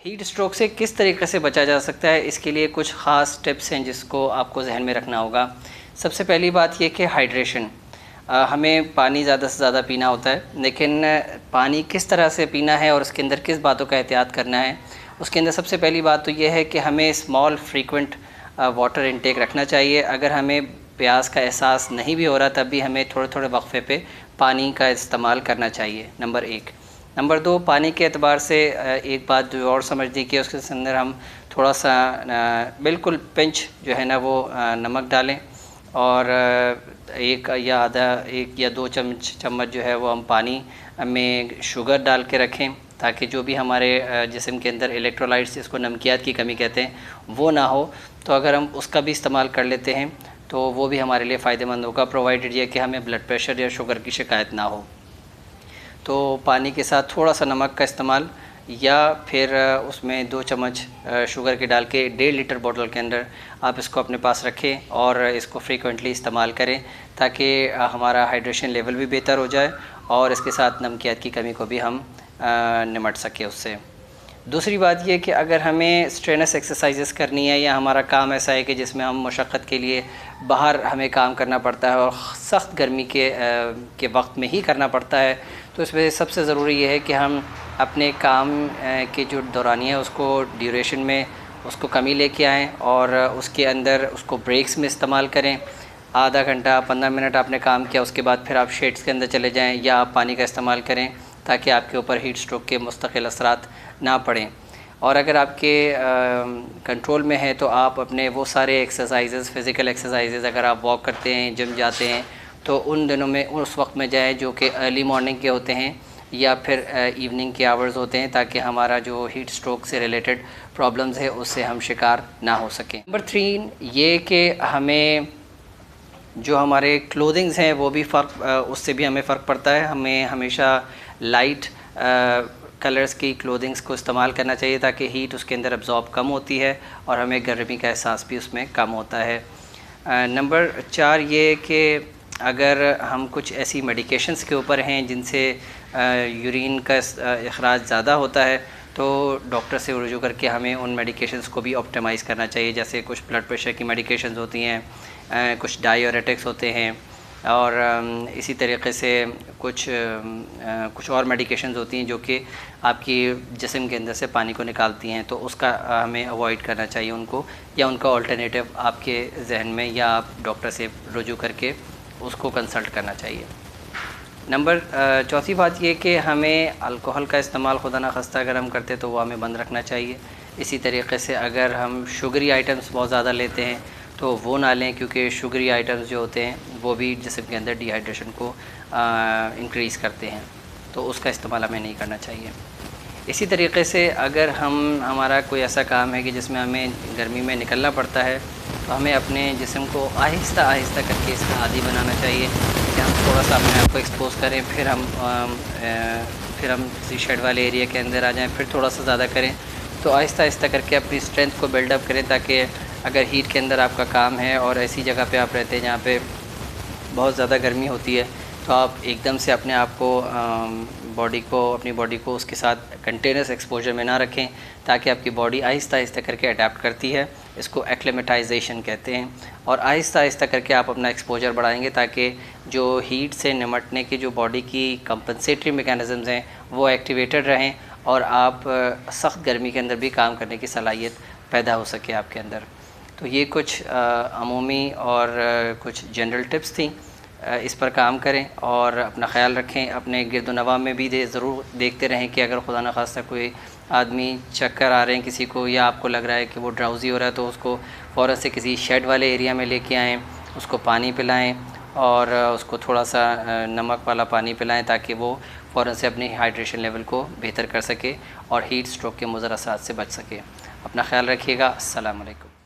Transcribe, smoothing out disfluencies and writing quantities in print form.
Heat stroke से किस तरीके से बचा जा सकता है, इसके लिए कुछ ख़ास टिप्स हैं जिसको आपको जहन में रखना होगा। सबसे पहली बात ये कि हाइड्रेशन, हमें पानी ज़्यादा से ज़्यादा पीना होता है, लेकिन पानी किस तरह से पीना है और उसके अंदर किस बातों का एहतियात करना है। उसके अंदर सबसे पहली बात तो ये है कि हमें स्मॉल फ्रीक्वेंट वाटर इनटेक रखना चाहिए। अगर हमें प्यास का एहसास नहीं भी हो रहा तब भी हमें थोड़े थोड़े वक्फे पे पानी का इस्तेमाल करना चाहिए, नंबर 1। नंबर 2, पानी के एतबार से एक बात जो और समझनी कि उसके अंदर हम थोड़ा सा बिल्कुल पिंच जो है ना वो नमक डालें और एक या दो चम्मच जो है वो हम पानी में शुगर डाल के रखें, ताकि जो भी हमारे जिस्म के अंदर इलेक्ट्रोलाइट्स, जिसको नमकियात की कमी कहते हैं, वो ना हो। तो अगर हम उसका भी इस्तेमाल कर लेते हैं तो वो भी हमारे लिए फ़ायदेमंद होगा, प्रोवाइडेड ये कि हमें ब्लड प्रेशर या शुगर की शिकायत ना हो। तो पानी के साथ थोड़ा सा नमक का इस्तेमाल, या फिर उसमें 2 चम्मच शुगर के डाल के 1.5 लीटर बोतल के अंदर आप इसको अपने पास रखें और इसको फ्रीक्वेंटली इस्तेमाल करें, ताकि हमारा हाइड्रेशन लेवल भी बेहतर हो जाए और इसके साथ नमकियात की कमी को भी हम निमट सके उससे। दूसरी बात ये कि अगर हमें स्ट्रेनस एक्सरसाइजेस करनी है या हमारा काम ऐसा है कि जिसमें हम मशक्क़त के लिए बाहर हमें काम करना पड़ता है और सख्त गर्मी के वक्त में ही करना पड़ता है, तो इसमें सबसे ज़रूरी ये है कि हम अपने काम के जो दौरानिया है उसको ड्यूरेशन में उसको कमी लेके आएँ और उसके अंदर उसको ब्रेक्स में इस्तेमाल करें। आधा घंटा 15 मिनट आपने काम किया, उसके बाद फिर आप शेड्स के अंदर चले जाएँ या आप पानी का इस्तेमाल करें, ताकि आपके ऊपर हीट स्ट्रोक के मुस्तकिल असरात ना पड़ें। और अगर आपके कंट्रोल में है तो आप अपने वो सारे एक्सरसाइजेज़, फ़िज़िकल एक्सरसाइजेज़, अगर आप वॉक करते हैं, जिम जाते हैं, तो उन दिनों में उस वक्त में जाएँ जो कि अर्ली मॉर्निंग के होते हैं या फिर इवनिंग के आवर्स होते हैं, ताकि हमारा जो हीट स्ट्रोक से रिलेटेड प्रॉब्लम्स है उससे हम शिकार ना हो सकें। नंबर 3 ये कि हमें जो हमारे क्लोथिंग्स हैं वो भी उससे भी हमें फ़र्क पड़ता है। हमें हमेशा लाइट कलर्स की क्लोथिंग्स को इस्तेमाल करना चाहिए, ताकि हीट उसके अंदर अब्ज़ॉर्ब कम होती है और हमें गर्मी का एहसास भी उसमें कम होता है। नंबर 4 ये कि अगर हम कुछ ऐसी मेडिकेशंस के ऊपर हैं जिनसे यूरिन का अखराज ज़्यादा होता है, तो डॉक्टर से रुजू करके हमें उन मेडिकेशंस को भी ऑप्टिमाइज़ करना चाहिए। जैसे कुछ ब्लड प्रेशर की मेडिकेशंस होती हैं, कुछ डाययूरेटिक्स होते हैं, और इसी तरीके से कुछ और मेडिकेशंस होती हैं जो कि आपकी जिस्म के अंदर से पानी को निकालती हैं, तो उसका हमें अवॉइड करना चाहिए उनको, या उनका अल्टरनेटिव आपके जहन में या आप डॉक्टर से रुजू करके उसको कंसल्ट करना चाहिए। नंबर 4 बात ये कि हमें अल्कोहल का इस्तेमाल खुदा न खास्ता अगर हम करते तो वो हमें बंद रखना चाहिए। इसी तरीके से अगर हम शुगरी आइटम्स बहुत ज़्यादा लेते हैं तो वो ना लें, क्योंकि शुगरी आइटम्स जो होते हैं वो भी जिस्म के अंदर डिहाइड्रेशन को इंक्रीज़ करते हैं, तो उसका इस्तेमाल हमें नहीं करना चाहिए। इसी तरीके से अगर हमारा कोई ऐसा काम है कि जिसमें हमें गर्मी में निकलना पड़ता है, तो हमें अपने जिस्म को आहिस्ता आहिस्ता करके इसका आदी बनाना चाहिए कि हम थोड़ा सा अपने आप को एक्सपोज़ करें, फिर हम किसी शेड वाले एरिया के अंदर आ जाएं, फिर थोड़ा सा ज़्यादा करें। तो आहिस्ता आहिस्ता करके अपनी स्ट्रेंथ को बिल्डअप करें, ताकि अगर हीट के अंदर आपका काम है और ऐसी जगह पे आप रहते हैं जहाँ पे बहुत ज़्यादा गर्मी होती है, तो आप एकदम से अपने आप को अपनी बॉडी को उसके साथ कंटिन्यूस एक्सपोजर में ना रखें, ताकि आपकी बॉडी आहिस्ता आहिस्ता करके अडेप्ट करती है। इसको एक्लेमेटाइजेशन कहते हैं। और आहिस्ता आहिस्ता करके आप अपना एक्सपोजर बढ़ाएंगे, ताकि जो हीट से निमटने की जो बॉडी की कंपनसेटरी मैकेनिज़म्स हैं वो एक्टिवेटेड रहें और आप सख्त गर्मी के अंदर भी काम करने की सलाहियत पैदा हो सके आपके अंदर। तो ये कुछ अमूमी और कुछ जनरल टिप्स थी। इस पर काम करें और अपना ख्याल रखें। अपने गिरदोनवा में भी ज़रूर देखते रहें कि अगर खुदा न खास्ता कोई आदमी चक्कर आ रहे हैं किसी को, या आपको लग रहा है कि वो ड्राउज़ी हो रहा है, तो उसको फ़ौरन से किसी शेड वाले एरिया में लेके आएँ, उसको पानी पिलाएं और उसको थोड़ा सा नमक वाला पानी पिलाएं, ताकि वो फ़ौरन से अपनी हाइड्रेशन लेवल को बेहतर कर सके और हीट स्ट्रोक के मुज़र असरात से बच सके। अपना ख्याल रखिएगा। अस्सलाम वालेकुम।